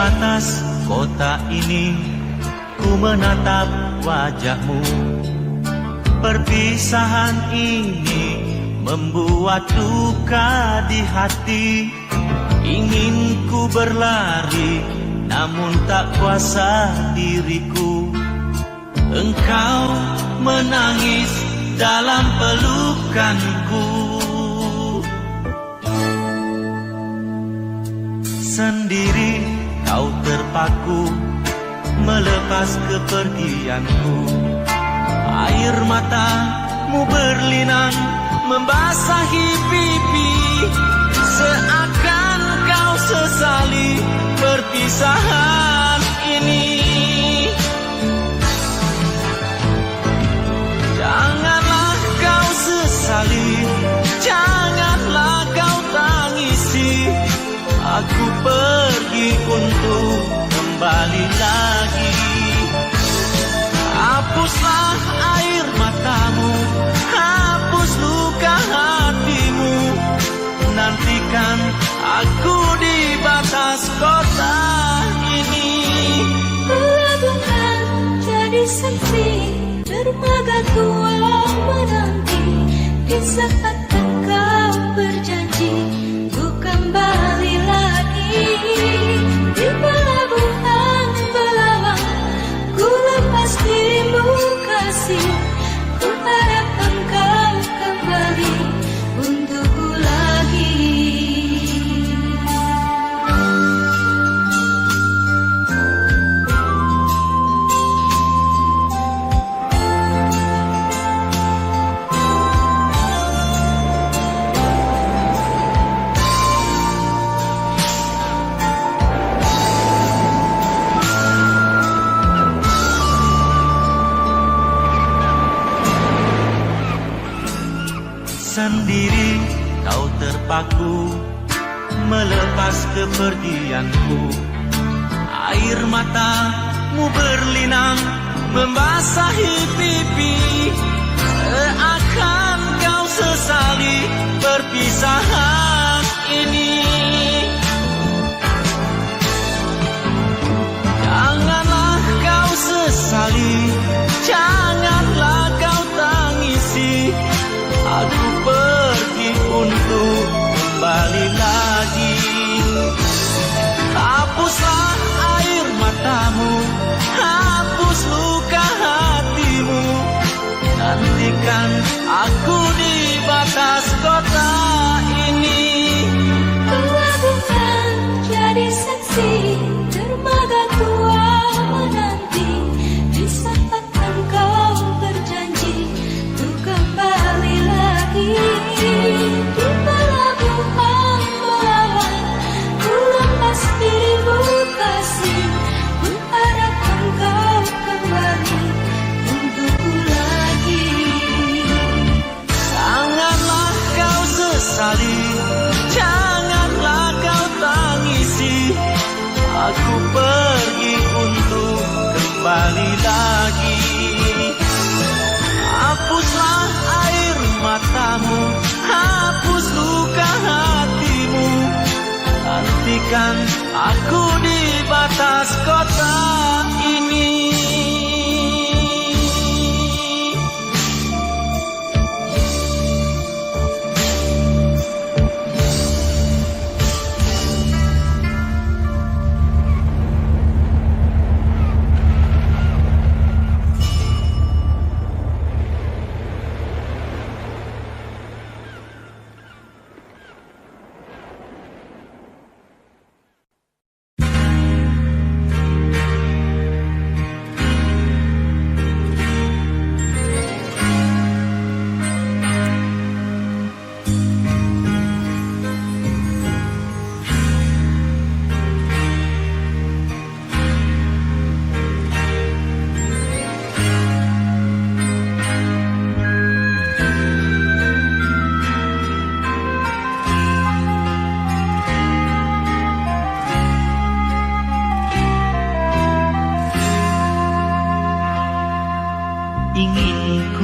batas kota ini ku menatap wajahmu. Perpisahan ini membuat duka di hati. Ingin ku berlari namun tak kuasa diriku. Engkau menangis dalam pelukanku. Sendiri kau terpaku melepas kepergianku. Air matamu berlinang membasahi pipi. Seakan kau sesali perpisahan ini. Janganlah kau sesali, janganlah kau tangisi. Aku pergi untuk kembali lagi. Hapuslah air matamu, hapus luka hatimu. Nantikan aku di batas kota ini. Pelabuhan jadi saksi, dermaga tua menanti. Di saat engkau berjanji ku kembali lagi. Di pelabuhan Belawan ku lepas dirimu kasih. Ku harap engkau kembali untukku lagi. Sendiri kau terpaku melepas kepergianku. Air matamu berlinang membasahi pipi. Seakan kau sesali perpisahan ini. Janganlah kau sesali, janganlah kau tangisi. Aku pergi untuk kembali lagi. Hapuslah air matamu, hapus luka hatimu. Nantikan aku di batas kota ini. Pelabuhan jadi saksi, dermaga tua menanti. Di saat engkau berjanji untuk kembali lagi. Di pelabuhan Belawan ku lepas dirimu kasih. Ku harap engkau kembali untukku lagi. Janganlah kau sesali, janganlah kau tangisi. Aku pergi untuk kembali lagi. Hapuslah air matamu, hapus luka hatimu. Nantikan aku di batas kota ini.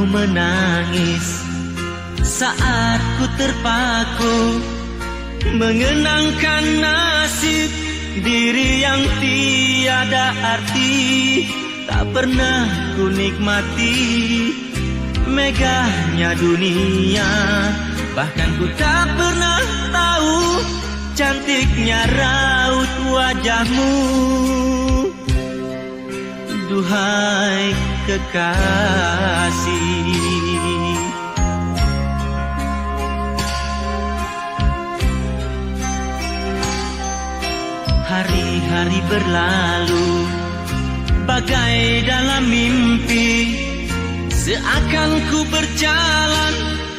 menangis saat ku terpaku mengenangkan nasib diri yang tiada arti. Tak pernah ku nikmati megahnya dunia, bahkan ku tak pernah tahu cantiknya raut wajahmu. Duhai kekasih, hari-hari berlalu bagai dalam mimpi, seakan ku berjalan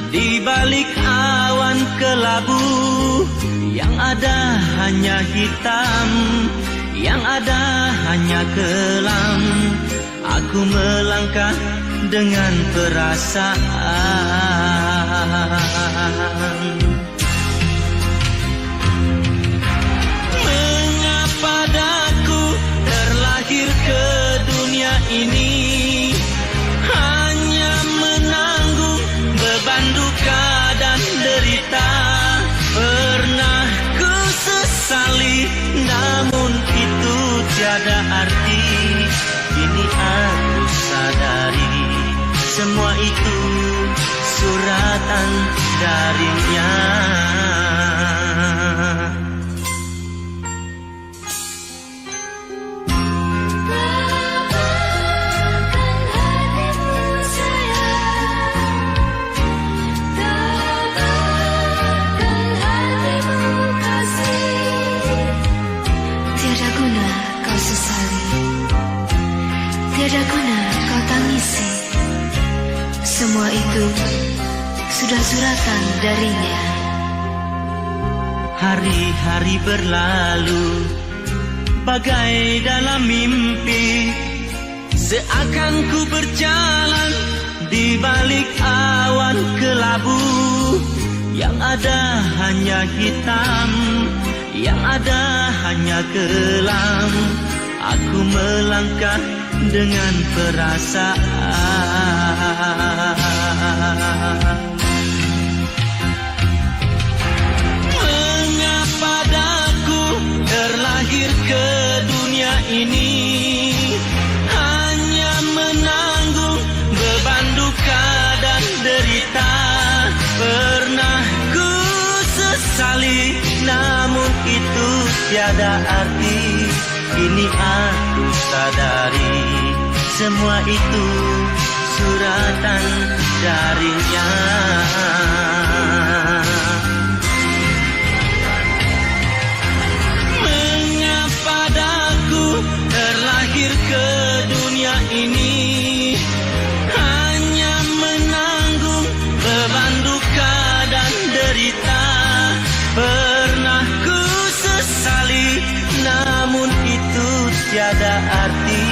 di balik awan kelabu. Yang ada hanya hitam, yang ada hanya kelam. Aku melangkah dengan perasaan. Mengapa daku terlahir ke dunia ini, hanya menanggung beban duka dan derita. Pernah ku sesali, namun itu tiada arti. Kini aku sadari, semua itu suratan darinya. Tiada guna kau tangisi, semua itu sudah suratan darinya. Hari-hari berlalu bagai dalam mimpi, seakan ku berjalan di balik awan kelabu. Yang ada hanya hitam, yang ada hanya kelam. Aku melangkah dengan perasaan. Mengapa daku terlahir ke dunia ini, hanya menanggung beban duka dan derita. Pernah ku sesali, namun itu tiada arti. Kini aku sadari, semua itu suratan darinya. Mengapa daku terlahir ke dunia ini, hanya menanggung beban duka dan derita. Pernah ku sesali, namun itu tiada arti.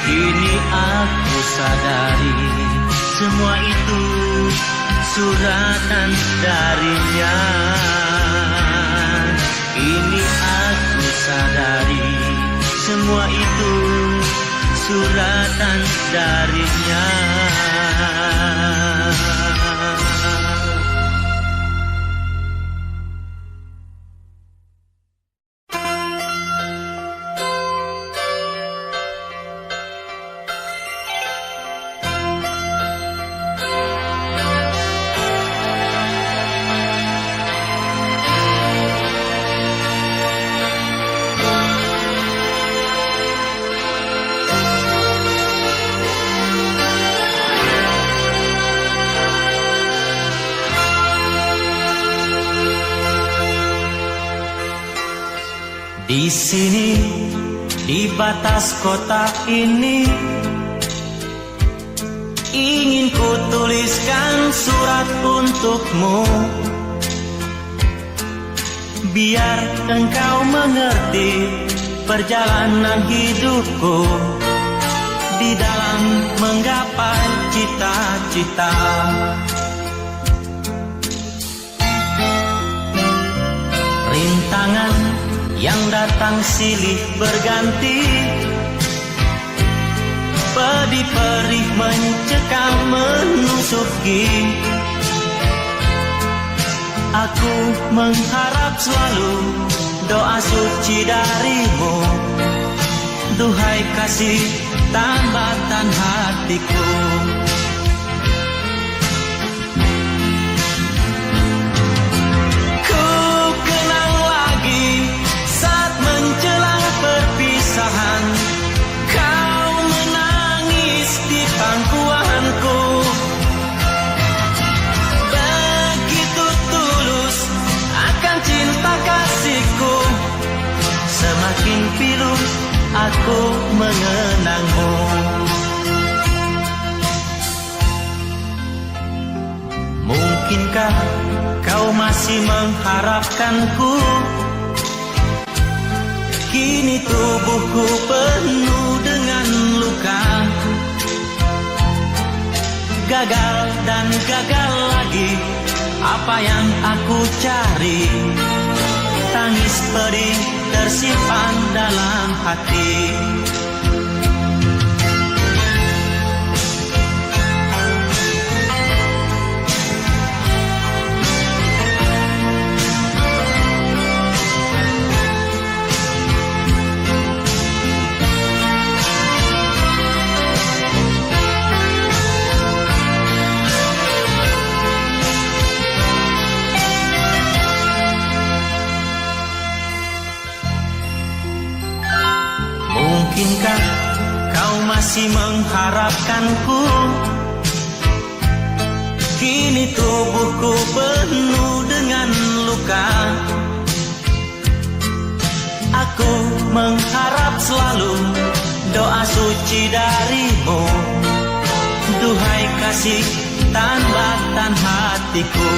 Kini aku sadari, semua itu suratan darinya. Kini aku sadari, semua itu suratan darinya. Di sini, di batas kota ini, ingin ku tuliskan surat untukmu, biar engkau mengerti perjalanan hidupku di dalam menggapai cita-cita. Rintangan yang datang silih berganti, pedih perih mencekam menusuki. Aku mengharap selalu doa suci darimu. Duhai kasih tambatan hatiku. Ku kenang lagi saat menjelang perpisahan, kau menangis di pangkuanku. Begitu tulus akan cinta kasihku, semakin pilu aku mengenangmu. Mungkinkah kau masih mengharapkanku? Kini tubuhku penuh dengan luka. Gagal dan gagal lagi, apa yang aku cari? Tangis pedih tersimpan dalam hati. Mungkinkah kau masih mengharapkanku? Kini tubuhku penuh dengan luka. Aku mengharap selalu doa suci darimu. Duhai kasih tambatan hatiku.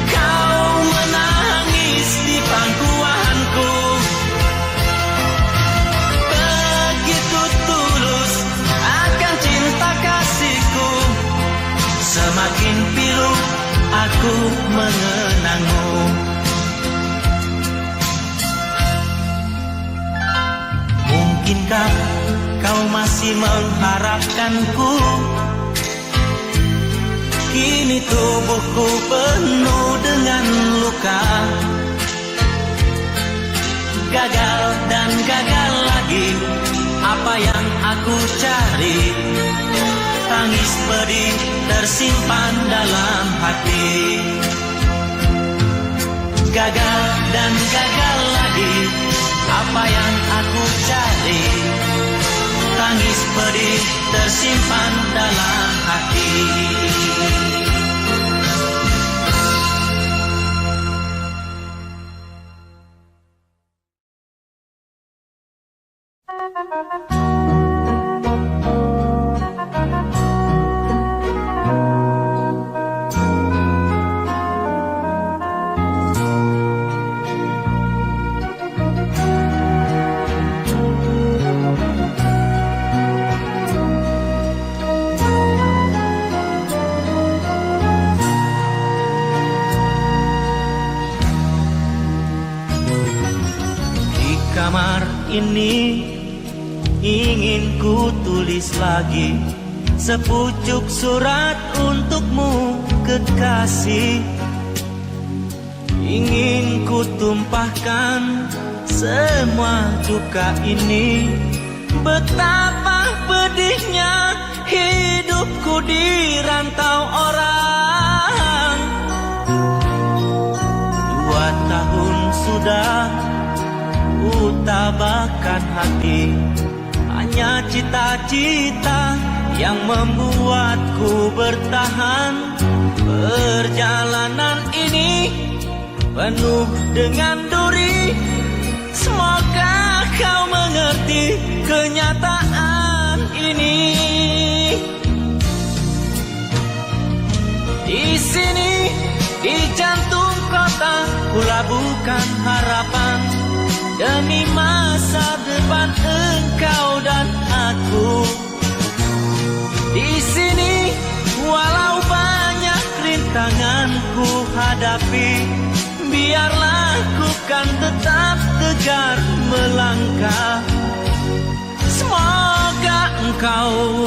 Kau menangis di pangkuanku. Begitu tulus akan cinta kasihku, semakin pilu aku mengenangmu. Mungkinkah kau masih mengharapkanku? Kini tubuhku penuh dengan luka. Gagal dan gagal lagi, apa yang aku cari? Tangis pedih tersimpan dalam hati. Gagal dan gagal lagi, apa yang aku cari? Tangis pedih tersimpan dalam hati. Kamar ini ingin ku tulis lagi sepucuk surat untukmu kekasih. Ingin ku tumpahkan semua duka ini. Betapa pedihnya hidupku di rantau orang. 2 tahun sudah ku tabahkan hati, hanya cita-cita yang membuatku bertahan. Perjalanan ini penuh dengan duri. Semoga kau mengerti kenyataan ini. Di sini, di jantung kota, ku labuhkan harapan demi masa depan engkau dan aku. Di sini, walau banyak rintangan ku hadapi, biarlah ku kan tetap tegar melangkah. Semoga engkau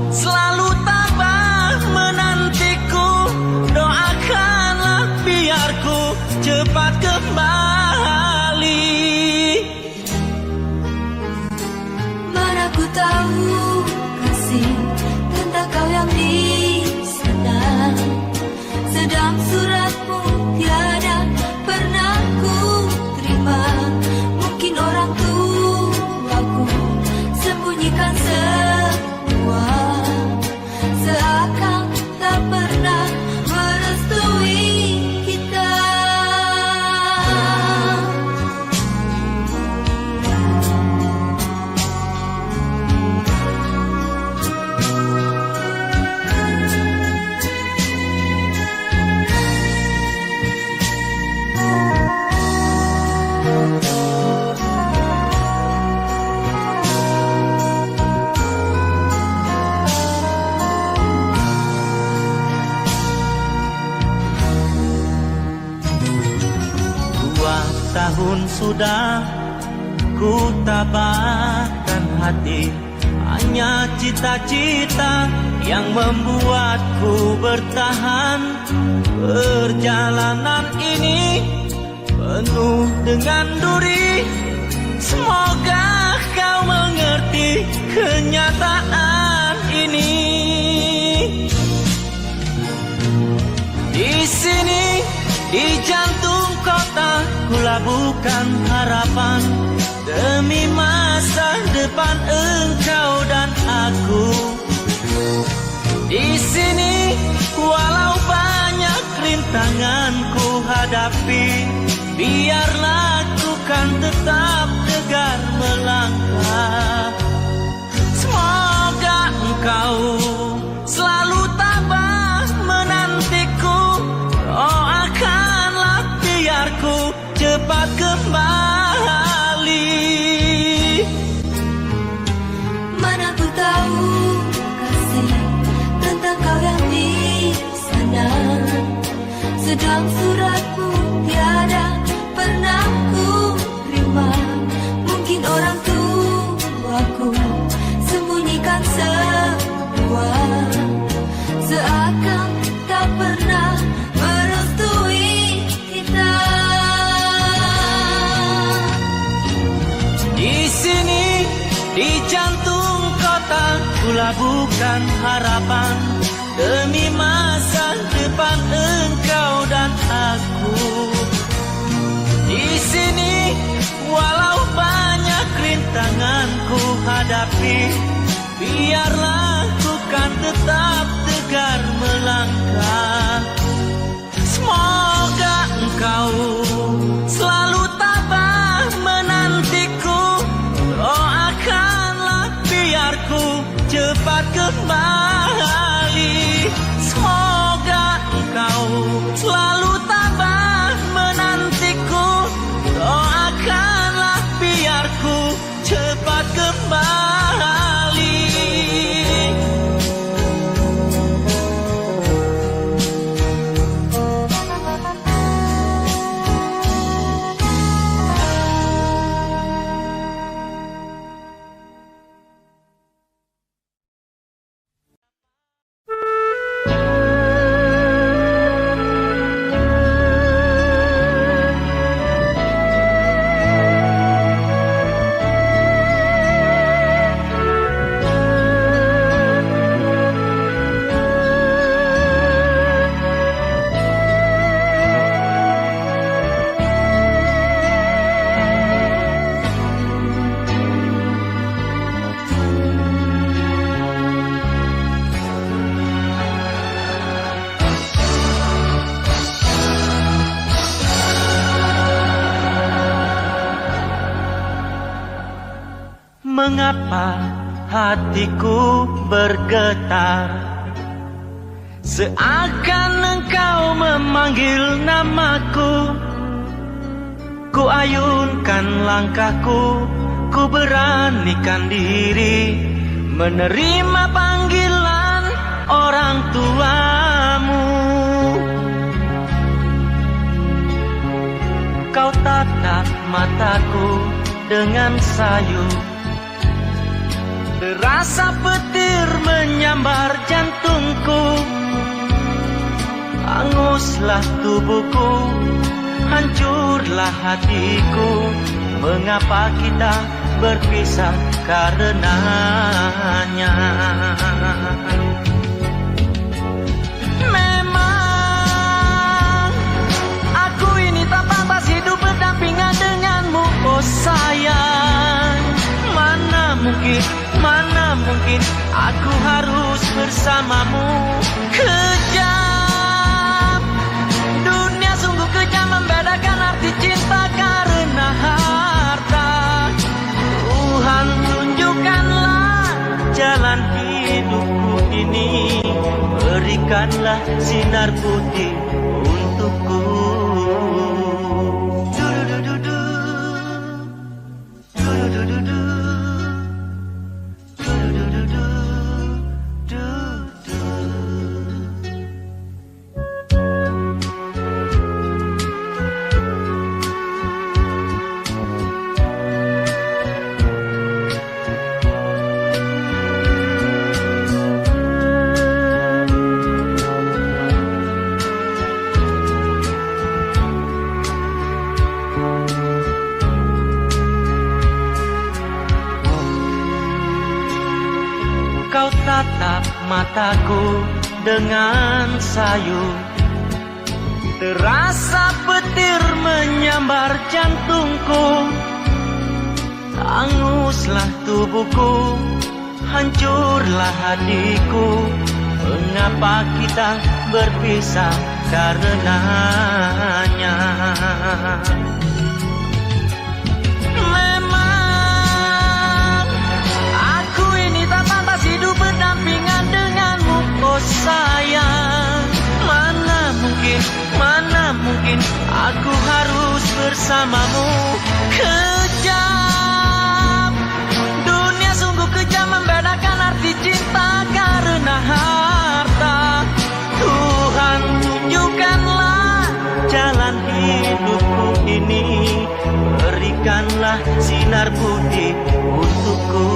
selalu tabah menantiku. Doakanlah biar ku cepat kembali. Mana ku tahu kasih tentang kau yang di sana. Sedang suratmu tiada pernah ku terima. Mungkin orang tuaku sembunyikan semua, seakan tak pernah merestui kita. Tahun sudah ku tabahkan hati, hanya cita-cita yang membuatku bertahan. Perjalanan ini penuh dengan duri. Semoga kau mengerti kenyataan ini. Di sini, di jantung kota, ku labuhkan harapan demi masa depan engkau dan aku. Di sini, walau banyak rintangan ku hadapi, biarlah ku kan tetap tegar melangkah. Semoga engkau selalu tabah menantiku. Doakanlah biar ku cepat kembali. Mana ku tahu kasih tentang kau yang di sana. Sedang suratmu tiada pernah ku terima. Mungkin orang tuaku sembunyikan semua, seakan tak pernah merestui kita. Di sini, di jantung kota, ku labuhkan harapan demi masa depan engkau dan aku. Di sini, walau banyak rintangan ku hadapi, biarlah ku kan tetap tegar melangkah. Semoga engkau selalu tabah menantiku. Doakanlah biar ku cepat kembali. Semoga engkau selalu tabah menantiku. Doakanlah biar ku cepat kembali. Mengapa hatiku bergetar, seakan engkau memanggil namaku. Ku ayunkan langkahku, ku beranikan diri menerima panggilan orang tuamu. Kau tatap mataku dengan sayu, Terasa petir menyambar jantungku, hanguslah tubuhku, hancurlah hatiku. Mengapa kita berpisah karenanya? Memang aku ini tak pantas hidup berdampingan denganmu, oh sayang. Mana mungkin aku harus bersamamu. Kejam, dunia sungguh kejam, membedakan arti cinta karena harta. Tuhan tunjukkanlah jalan hidupku ini, berikanlah sinar putih untukku. Kau tatap mataku dengan sayu, terasa petir menyambar jantungku, hanguslah tubuhku, hancurlah hatiku. Mengapa kita berpisah karenanya? Hidup berdampingan denganmu, oh sayang. Mana mungkin aku harus bersamamu. Kejam, dunia sungguh kejam, membedakan arti cinta karena harta. Tuhan tunjukkanlah jalan hidupku ini, berikanlah sinar putih untukku.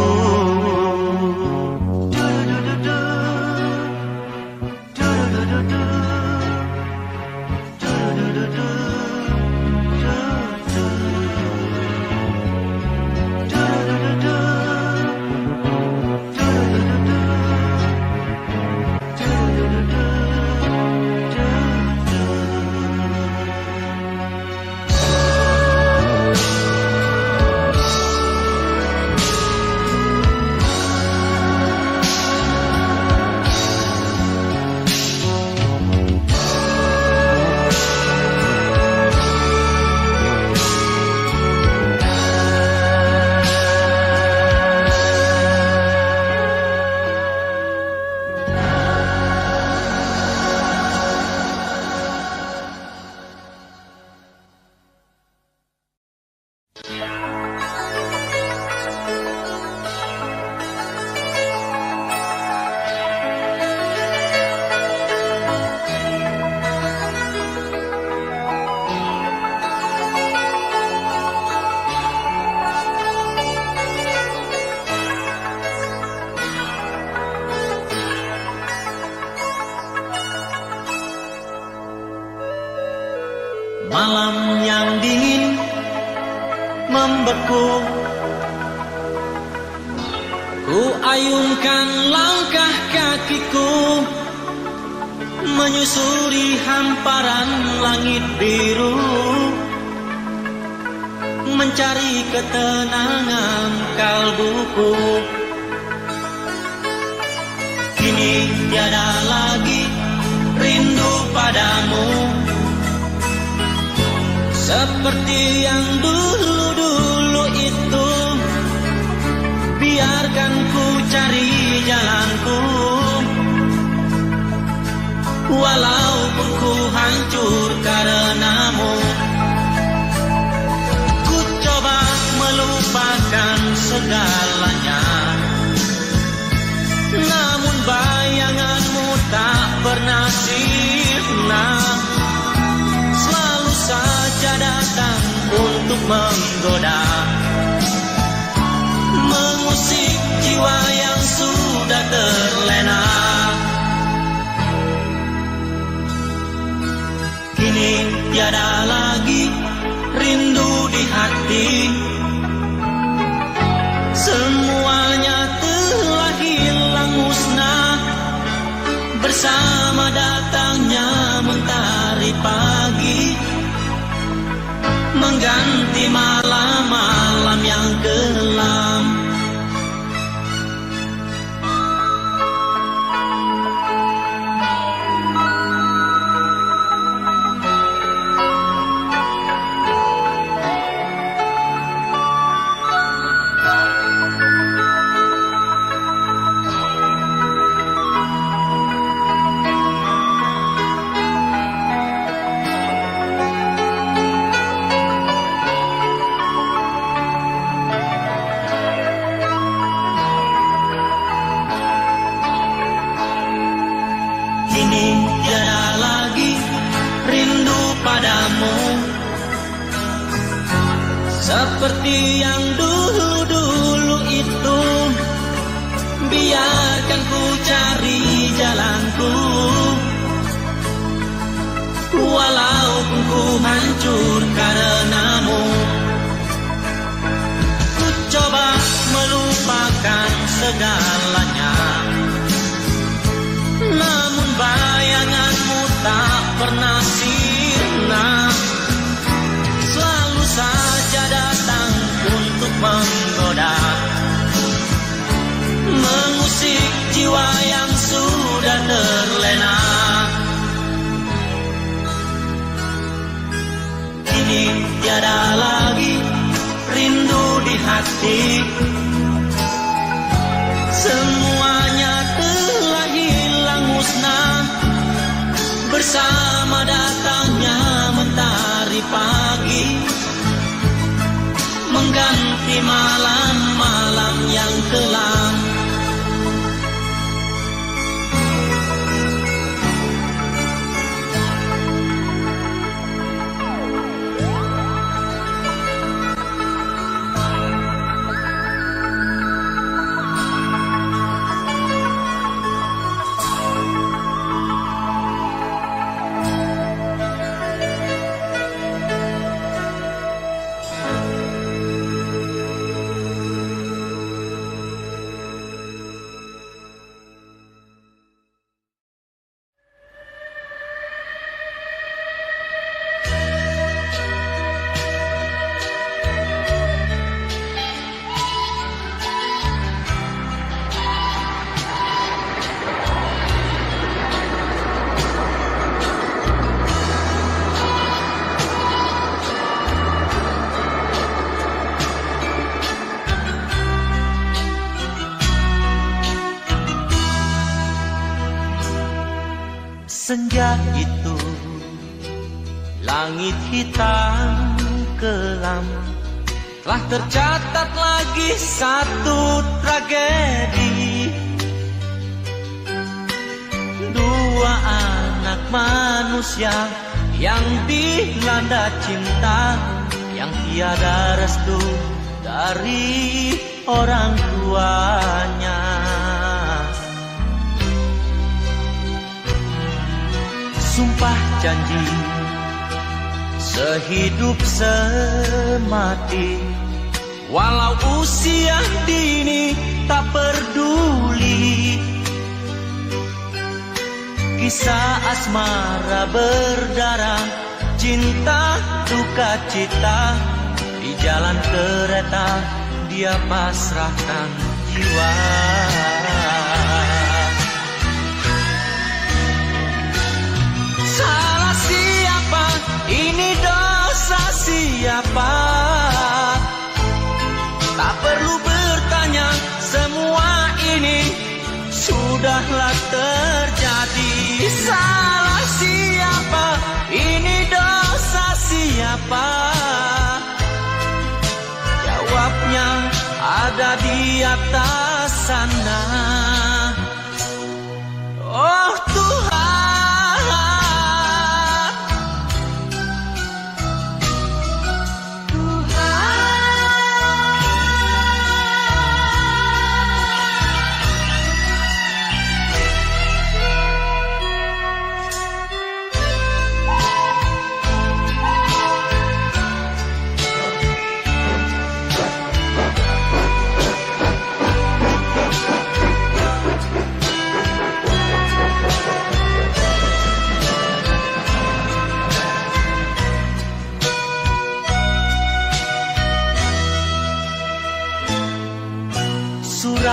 Malam yang dingin membeku, ku ayunkan langkah kakiku, menyusuri hamparan langit biru, mencari ketenangan kalbuku. Kini tiada lagi rindu padamu, seperti yang dulu-dulu itu. Biarkan ku cari jalanku, walaupun ku hancur karenamu. Ku coba melupakan segalanya, namun bayanganmu tak pernah sirna, selalu saja datang untuk menggoda, mengusik jiwa jiwa yang sudah terlena. Kini tiada lagi rindu di hati, semuanya telah hilang musnah bersama datangnya mentari pagi, mengganti malam-malam yang kelam. Kini tiada lagi rindu padamu, seperti yang dulu-dulu itu. Biarkan ku cari jalanku, walaupun ku hancur karenamu. Ku coba melupakan segalanya, namun bayanganmu tak pernah sirna, selalu saja datang untuk menggoda, mengusik jiwa yang sudah terlena. Kini tiada lagi rindu di hati, semuanya telah hilang musnah bersama datangnya mentari pagi, mengganti malam-malam yang kelam. Senja itu langit hitam kelam, telah tercatat lagi satu tragedi. Dua anak manusia yang dilanda cinta, yang tiada restu dari orang tuanya. Sumpah janji sehidup semati, walau usia dini tak peduli. Kisah asmara berdarah, cinta duka cita, di jalan kereta dia pasrahkan jiwa. Salah siapa? Ini dosa siapa? Tak perlu bertanya, semua ini sudahlah terjadi. Salah siapa? Ini dosa siapa? Jawabnya ada di atas sana. Oh Tuhan,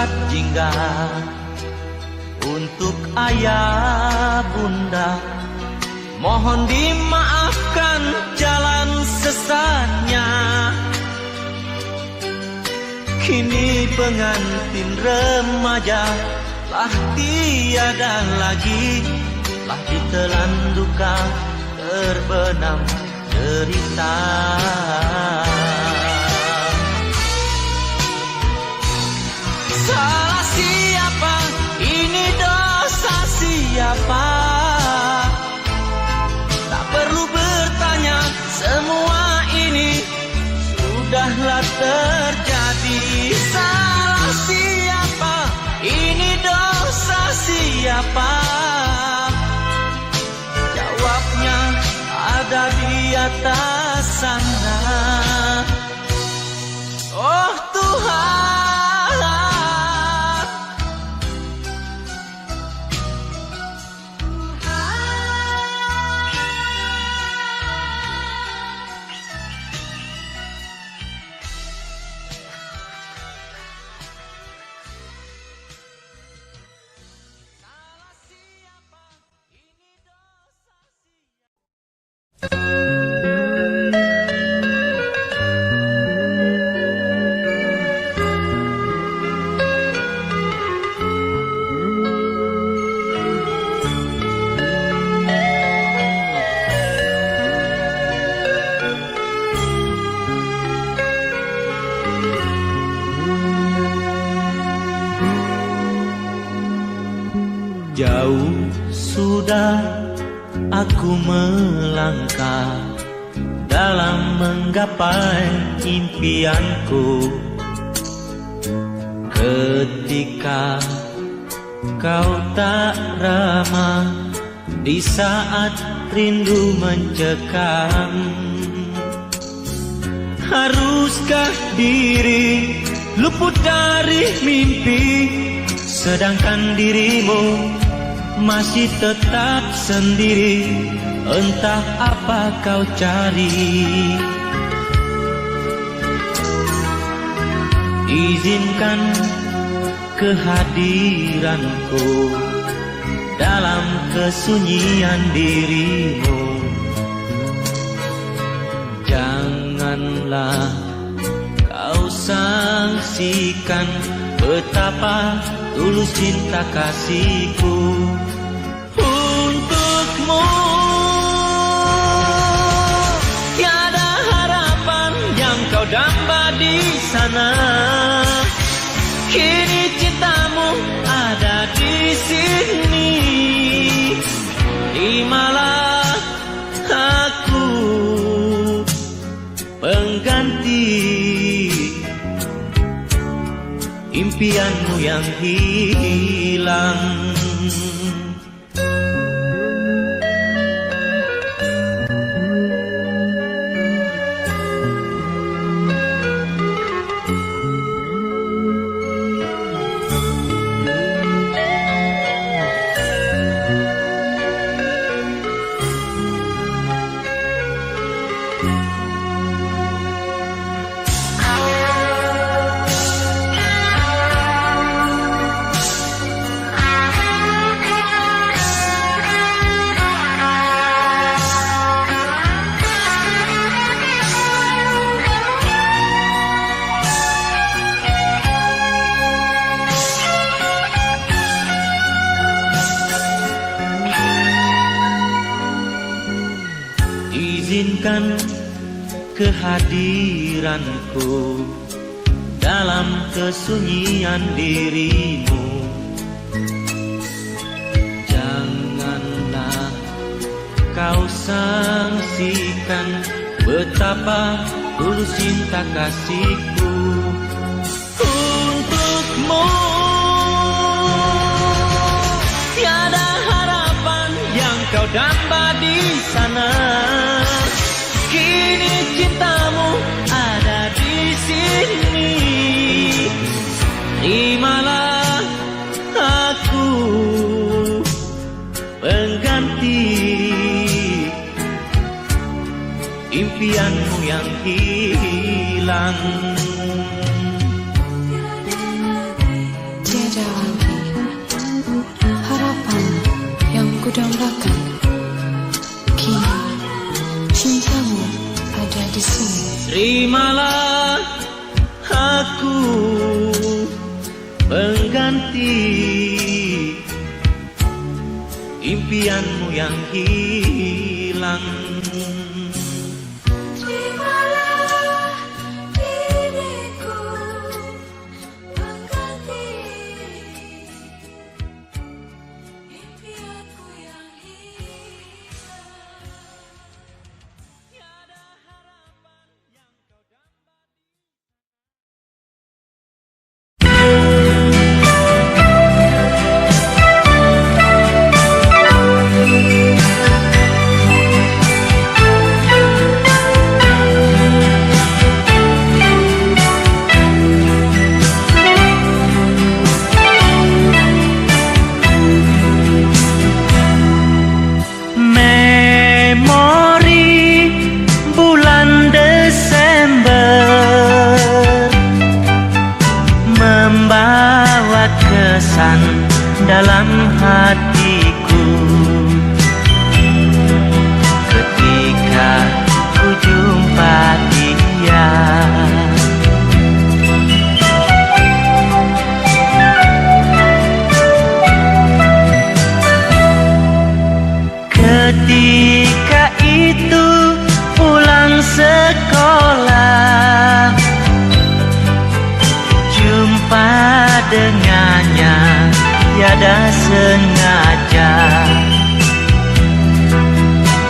surat jingga untuk ayah bunda. Mohon dimaafkan jalan sesatnya. Kini pengantin remaja lah tiada lagi, lah ditelan duka terbenam derita. Salah siapa? Ini dosa siapa? Tak perlu bertanya, semua ini sudahlah terjadi. Salah siapa? Ini dosa siapa? Jawabnya ada di atas sana. Oh Tuhan, jauh sudah aku melangkah dalam menggapai impianku. Ketika kau tak ramah di saat rindu mencekam, haruskah diri luput dari mimpi, sedangkan dirimu masih tetap sendiri? Entah apa kau cari. Izinkan kehadiranku dalam kesunyian dirimu. Janganlah kau sangsikan betapa tulus cinta kasihku untukmu. Tiada harapan yang kau damba di sana. Kini cintamu ada di sini. Terimalah aku pengganti impianmu yang hilang. Izinkan kehadiranku dalam kesunyian dirimu. Janganlah kau sangsikan betapa tulus cinta kasihku untukmu. Tiada harapan yang kau damba di sana. Kini cintamu ada di sini. Terimalah aku pengganti impianmu yang hilang. kudambakan. Kini cintamu ada di sini. Terimalah aku pengganti impianmu yang hilang. Terimalah diriku pengganti impianku yang hilang. Memori bulan Desember membawa kesan dalam hatiku ketika ku jumpa dia. Ketika itu pulang sekolah, jumpa dengannya tiada sengaja,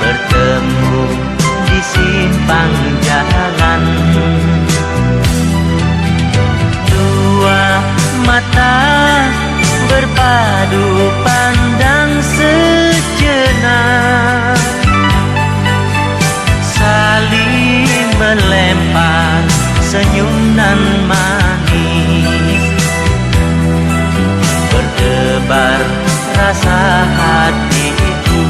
bertemu di simpang jalan. Dua mata berpadu pandang sejenak, saling melempar senyum dan manis, berdebar rasa hatiku.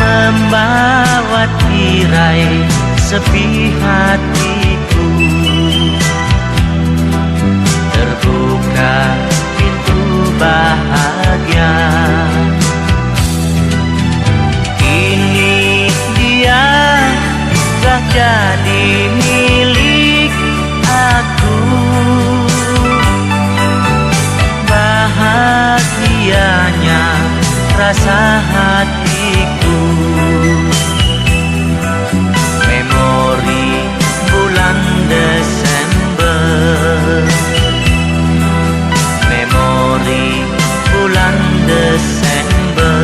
Membawa tirai sepi hatiku, terbuka pintu bahagia. Kini dia telah jadi milik aku, bahagianya rasa hatiku. Memori bulan Desember, memori bulan Desember.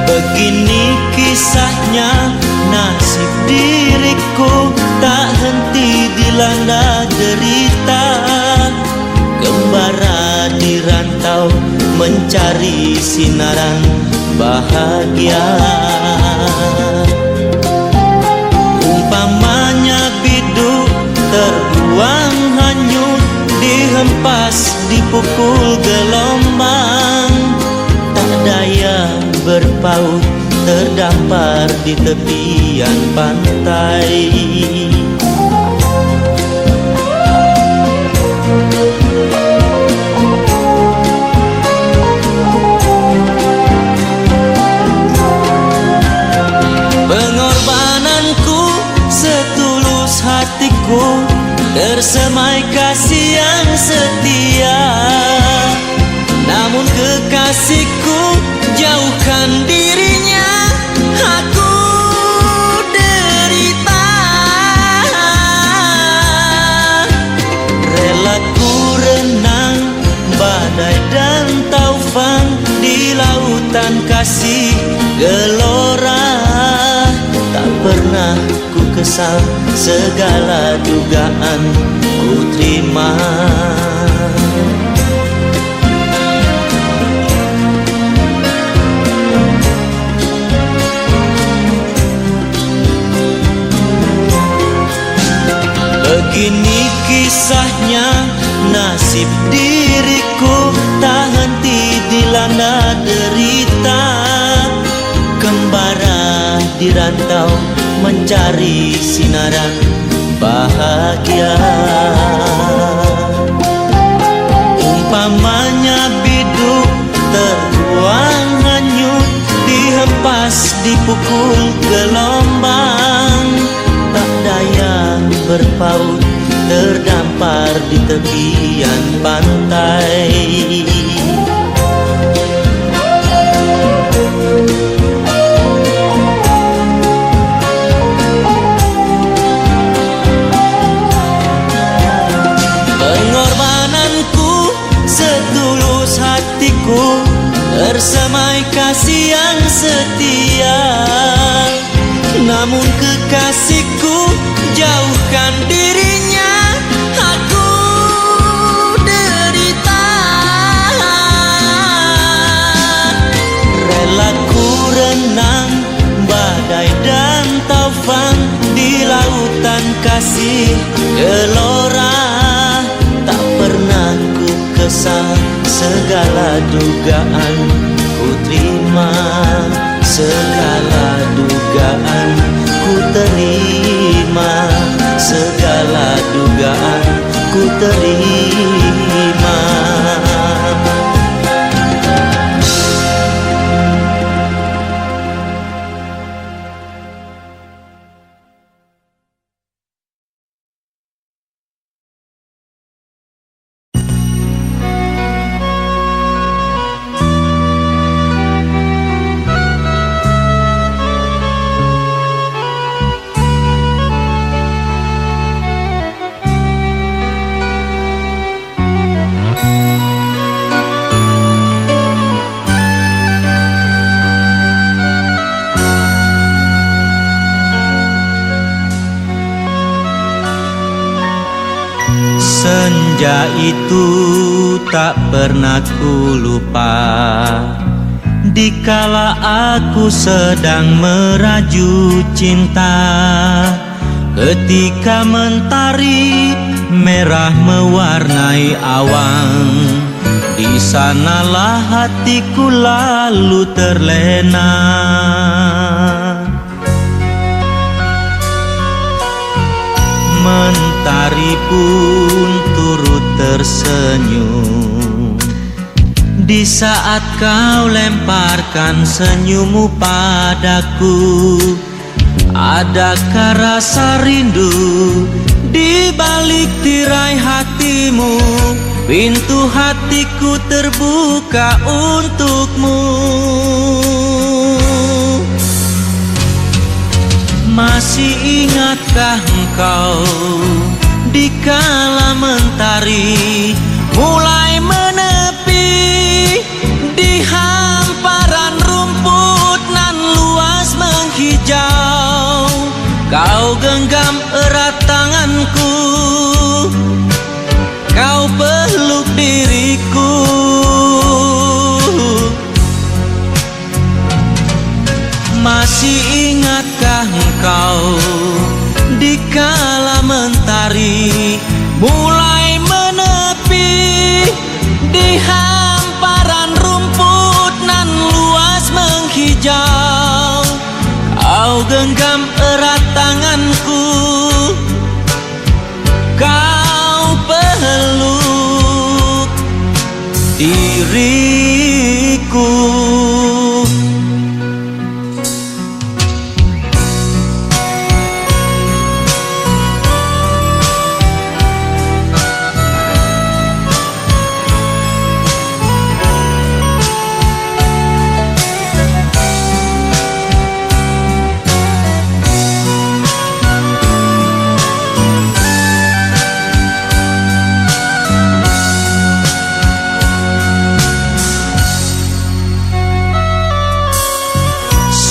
Begini kisahnya, nasib diriku tak henti dilanda derita. Gembara di rantau mencari sinaran bahagia. Umpamanya biduk terbuang hanyut, dihempas dipukul gelombang, tak daya berpaut terdampar di tepian pantai. kekasihku, jauhkan dirinya, aku derita. Rela ku renang badai dan taufan di lautan kasih gelora. Tak pernah ku kesal, segala dugaan ku terima. Begini kisahnya, nasib diriku tak henti dilanda derita. Kembara di rantau mencari sinaran bahagia. Umpamanya biduk terbuang hanyut, dihempas dipukul gelombang. Tak daya berpaut, terdampar di tepian pantai. Pengorbananku setulus hatiku, tersemai kasih yang setia. Namun kekasihku, jauhkan dirinya, aku derita. Rela ku renang badai dan taufan di lautan kasih gelora. Tak pernah ku kesal, segala dugaan ku terima. Segala dugaan ku terima, segala dugaan ku terima. Senja itu tak pernah ku lupa, dikala aku sedang meraju cinta. Ketika mentari merah mewarnai awan, di sanalah hatiku lalu terlena. Mentari pun turut tersenyum di saat kau lemparkan senyummu padaku. Adakah rasa rindu di balik tirai hatimu? Pintu hatiku terbuka untukmu. Masih ingatkah engkau dikala mentari mulai menepi di hamparan rumput nan luas menghijau? Kau genggam erat tanganku, kau peluk diriku. Masih ingatkah engkau dikala mentari mulai menepi di hamparan rumput nan luas menghijau? Kau genggam erat tanganku, kau peluk diriku.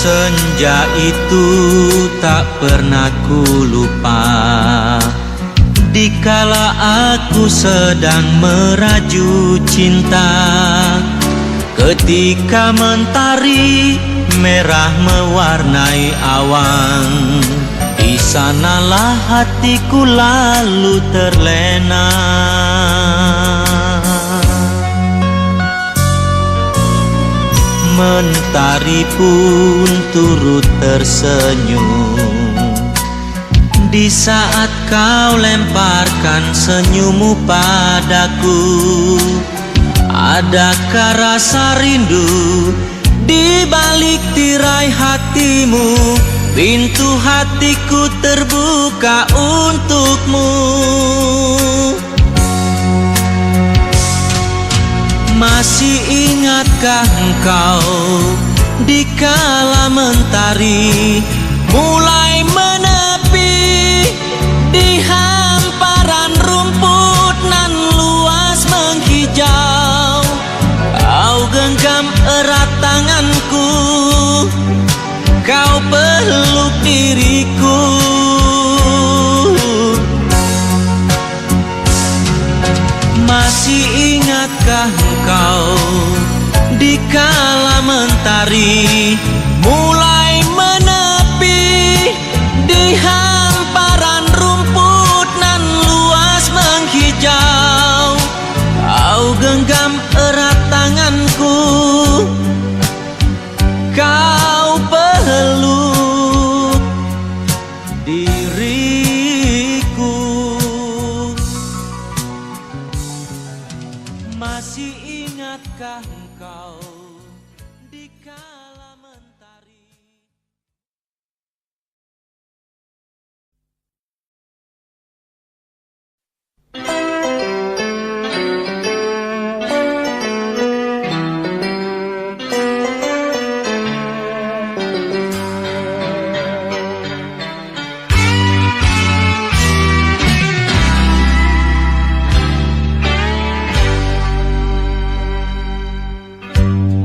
Senja itu tak pernah ku lupa, dikala aku sedang meraju cinta. Ketika mentari merah mewarnai awan, di sanalah hatiku lalu terlena. Mentari pun turut tersenyum di saat kau lemparkan senyummu padaku. Adakah rasa rindu di balik tirai hatimu? Pintu hatiku terbuka untukmu. Masih ingatkah engkau dikala mentari mulai menepi di hamparan rumput nan luas menghijau? Kau genggam erat tanganku, kau peluk diriku. Masih ingatkah engkau dikala mentari mulai menepi di hamparan rumput nan luas menghijau? Kau genggam erat tanganku, kau peluk diriku. Masih ingatkah engkau dikala mentari?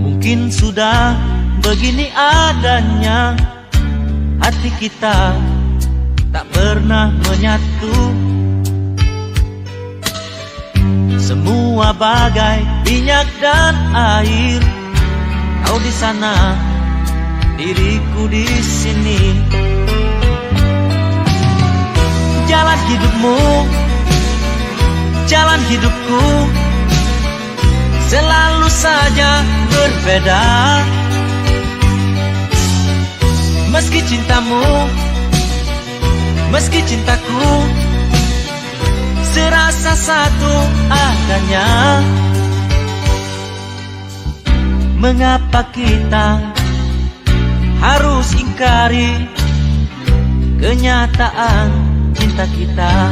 Mungkin sudah begini adanya, hati kita tak pernah menyatu. Semua bagai minyak dan air, kau di sana, diriku di sini. Jalan hidupmu, jalan hidupku, selalu saja berbeda. Meski cintamu, meski cintaku, serasa satu adanya. Mengapa kita harus ingkari kenyataan cinta kita?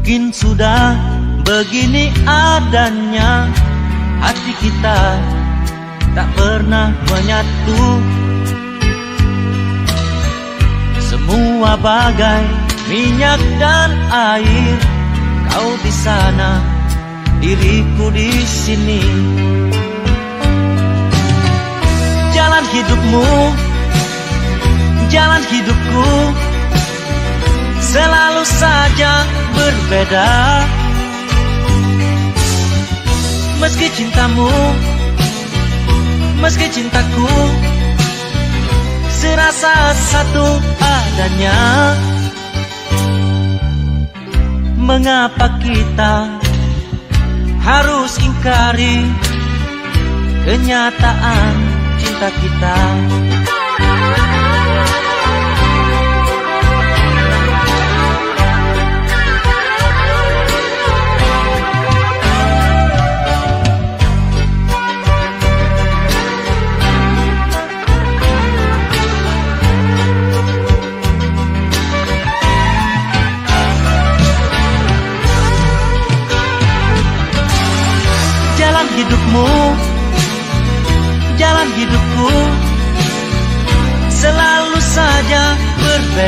Mungkin sudah begini adanya, hati kita tak pernah menyatu. Semua bagai minyak dan air, kau di sana, diriku di sini. Jalan hidupmu, jalan hidupku, selalu saja berbeda. Meski cintamu, meski cintaku, serasa satu adanya. Mengapa kita harus ingkari kenyataan cinta kita?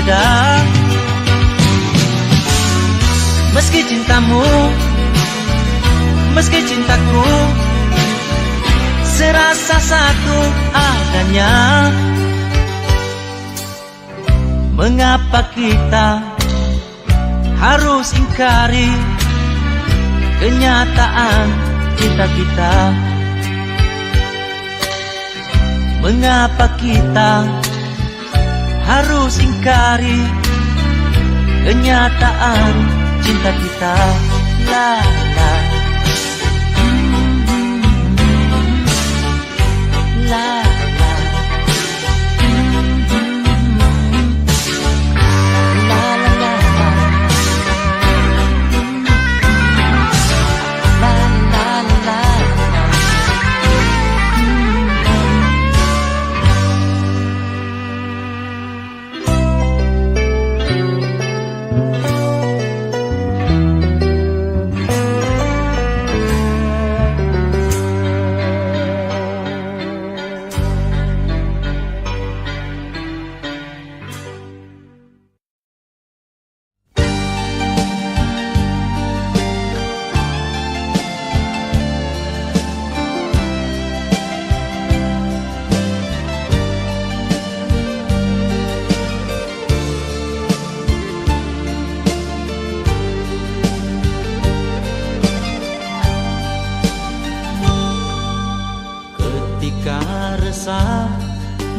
berbeda. Meski cintamu, meski cintaku serasa satu adanya, mengapa kita harus ingkari kenyataan cinta kita? Mengapa kita harus ingkari kenyataan cinta kita? La la la la la la la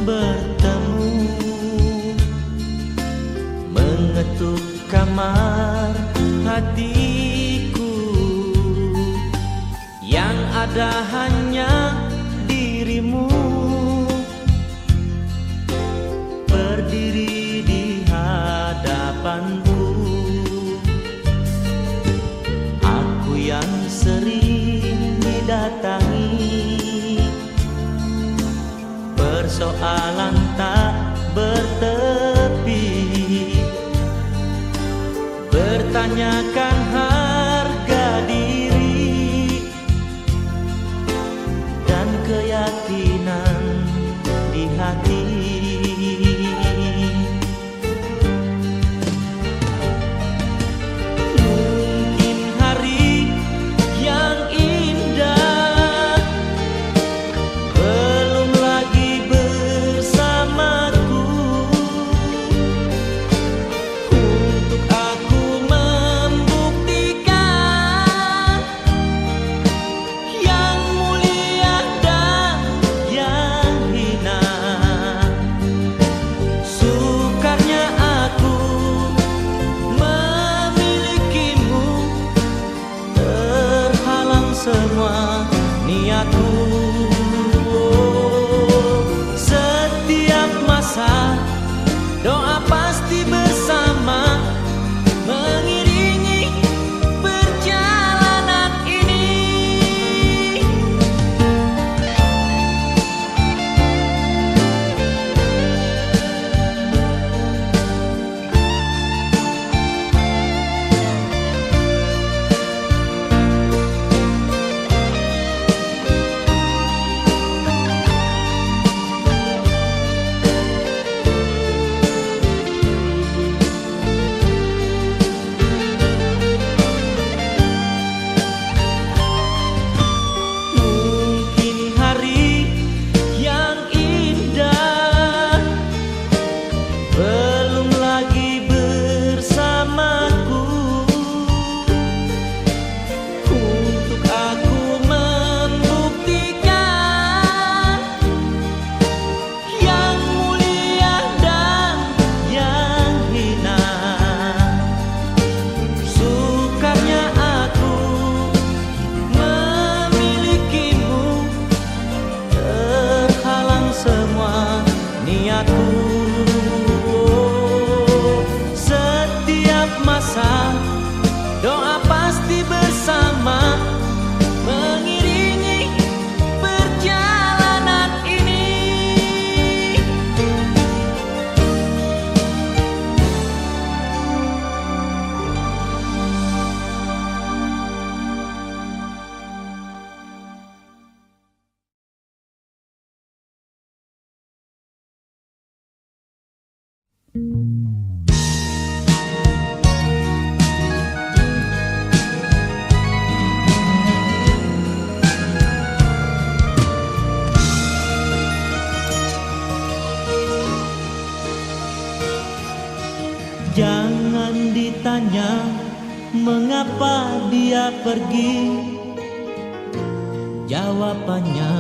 bertemu, mengetuk kamar hatiku, yang ada hanya dirimu berdiri di hadapanku. Aku yang sering didatangi persoalan tak bertepi, bertanyakan harga diri dan keyakinan di hati. Mungkin hari yang indah belum lagi bersamaku, untuk aku membuktikan yang mulia dan yang hina. Sukarnya aku memilikimu, terhalang semua niatku. Setiap masa doa pasti bersama mengiringi perjalanan ini. Jangan ditanya mengapa dia pergi. Jawabannya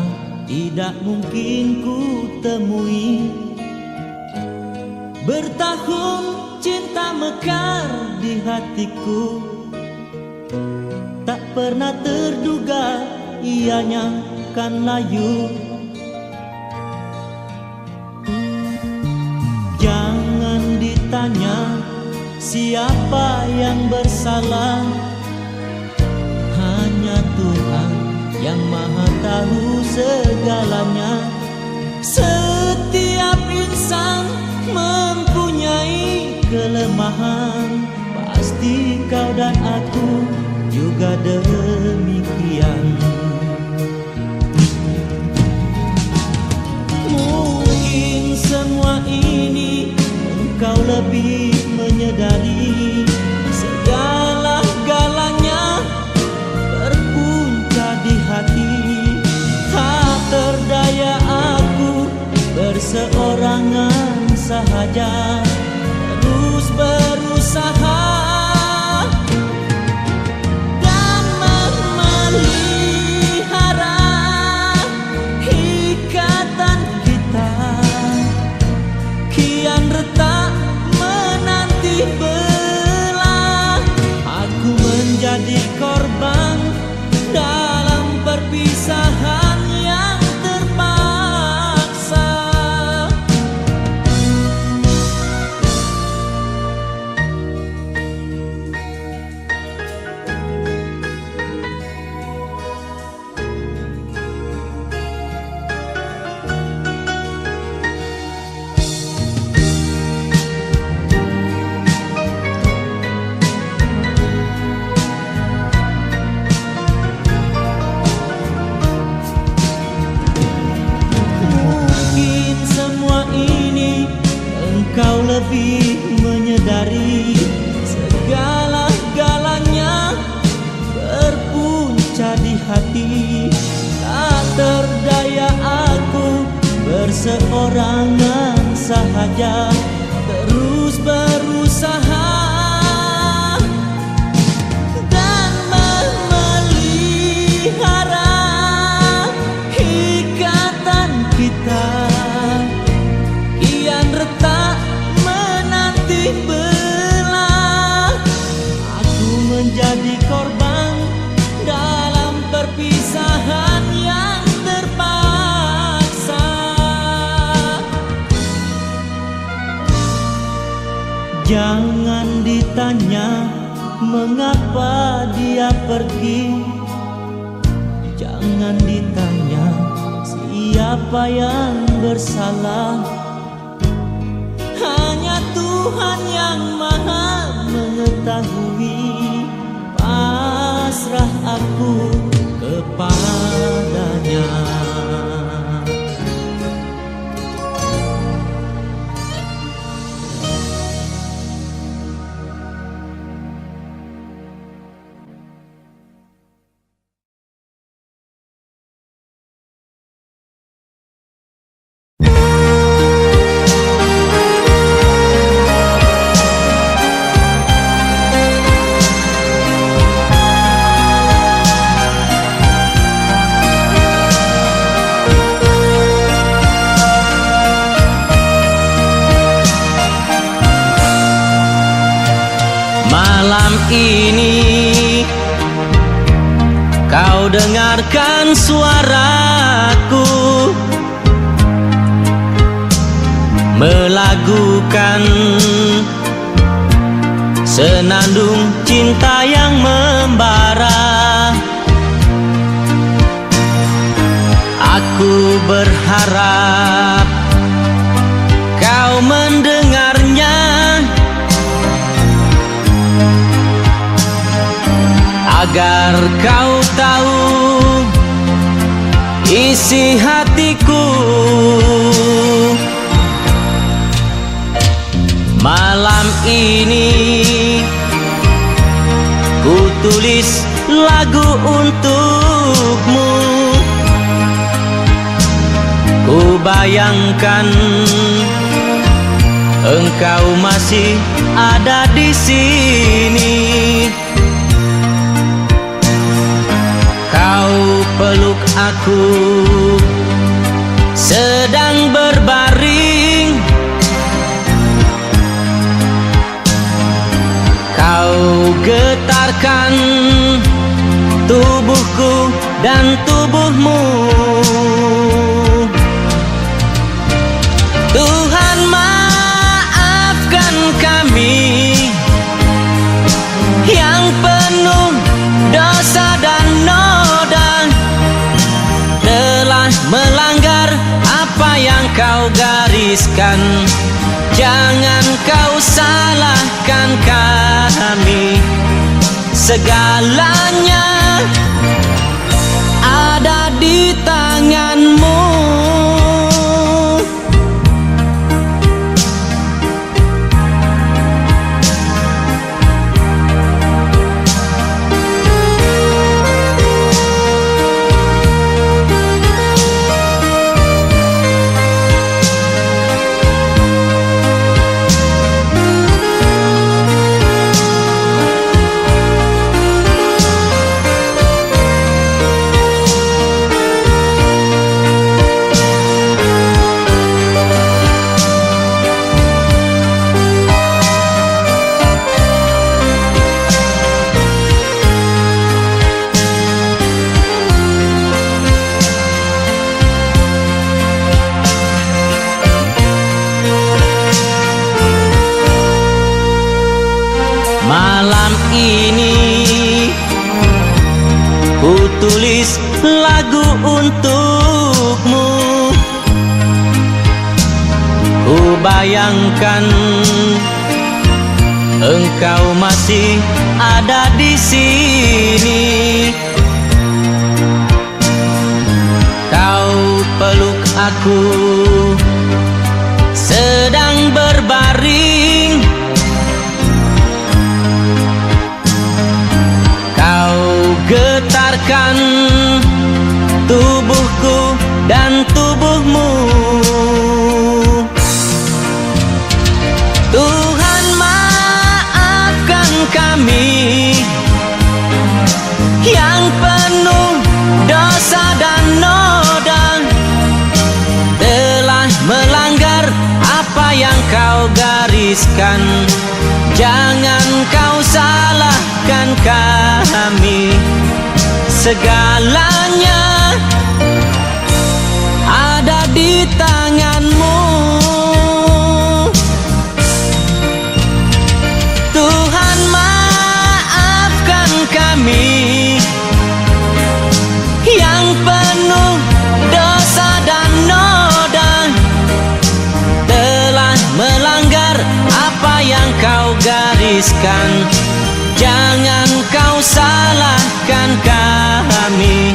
tidak mungkin ku temui. Bertahun cinta mekar di hatiku, tak pernah terduga ianya kan layu. Jangan ditanya siapa yang bersalah, hanya Tuhan yang maha tahu segalanya. Setiap insan mempunyai kelemahan, pasti kau dan aku juga demikian. Mungkin semua ini engkau lebih menyadari, segala-galanya berpunca di hati. Tak berdaya aku berseorangan sahaja, terus berusaha dan memelihara ikatan kita. Kian retak menanti belah, aku menjadi korban dalam perpisahan yang terpaksa. Mungkin semua ini engkau lebih menyadari, segala-galanya berpunca di hati. Tak terdaya aku berseorangan sahaja, terus berusaha dan memelihara ikatan kita. Kian retak menanti belah, aku menjadi korban dalam perpisahan yang terpaksa. Jangan ditanya mengapa dia pergi. Jangan ditanya siapa yang bersalah, hanya Tuhan yang maha mengetahui. Pasrah aku kepadanya. Malam ini kau dengarkan suaraku melagukan senandung cinta yang membara. Aku berharap kau mendengarnya, agar kau tahu isi hatiku. Malam ini ku tulis lagu untukmu. Ku bayangkan engkau masih ada di sini. Kau peluk aku sedang berbaring. Kau getarkan tubuhku dan tubuhmu. Tuhan maafkan kami yang penuh dosa dan noda, telah melanggar apa yang kau gariskan. Jangan kau salahkan kami, segalanya ada di tanganmu. Malam ini ku tulis lagu untukmu. Ku bayangkan engkau masih ada di sini. Kau peluk aku sedang berbaring. Getarkan tubuhku dan tubuhmu. Tuhan maafkan kami yang penuh dosa dan noda, telah melanggar apa yang kau gariskan. Jangan kau salahkan kami, segalanya ada di tanganmu. Tuhan maafkan kami yang penuh dosa dan noda, telah melanggar apa yang kau gariskan. Jangan kau salahkan kami,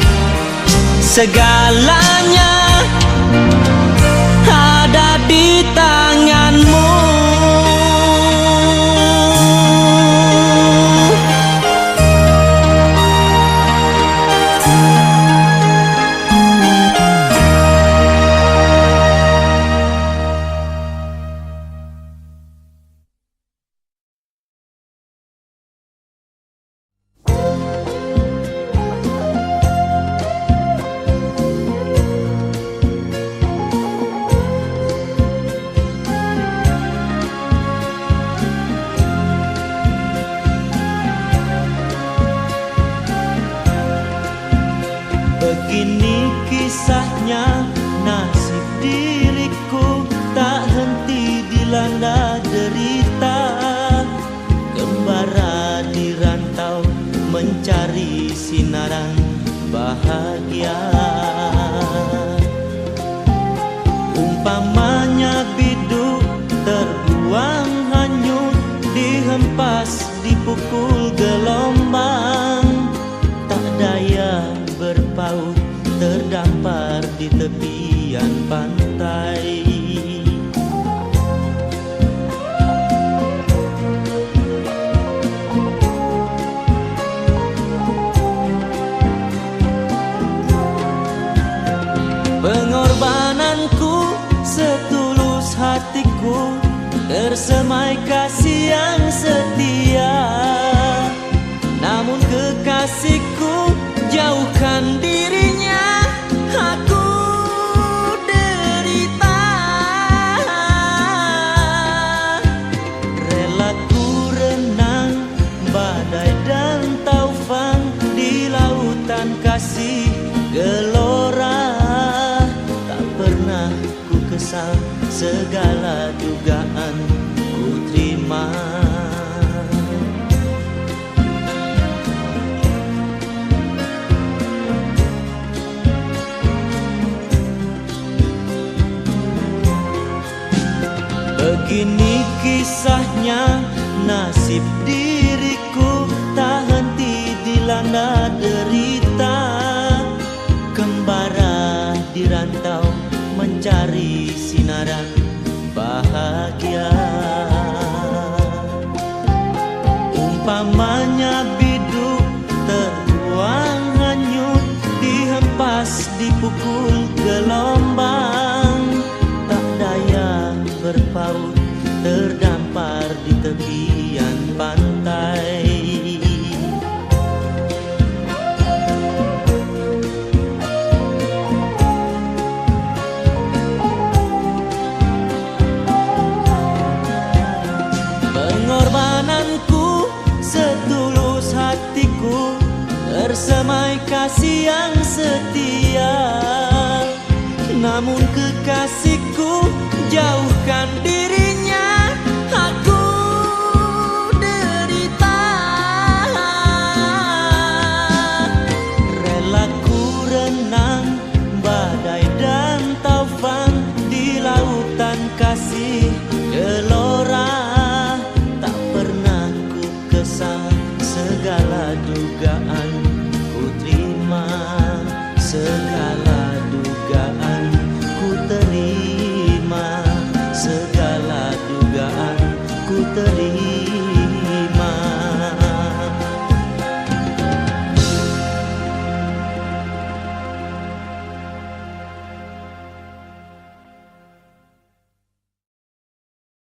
segalanya ada di tanganmu. Begini kisahnya nasib diriku, tak henti dilanda derita. Kembara di rantau mencari sinaran bahagia. Umpamanya biduk terbuang hanyut, dihempas dipukul gelombang. Tak daya berpaut terdampar di tepian pantai. Pengorbananku setulus hatiku tersemai kasih yang setia. Namun kekasihku jauhkan dirinya, aku derita. Rela ku renang badai dan taufan di lautan kasih gelora. Tak pernah ku kesal, segala dugaan ku terima. Begini kisahnya, nasib diriku tak henti dilanda derita. Kembara di rantau mencari sinaran bahagia. Umpamanya biduk terbuang hanyut, dihempas dipukul gelombang. Tak daya berpaut, terdampar di tepian pantai. Pengorbananku setulus hatiku, tersemai kasih yang setia. Namun kekasihku jauhkan dirinya, aku derita. Rela ku renang badai dan taufan di lautan kasih gelora. Tak pernah ku kesal, segala dugaan ku terima. Segala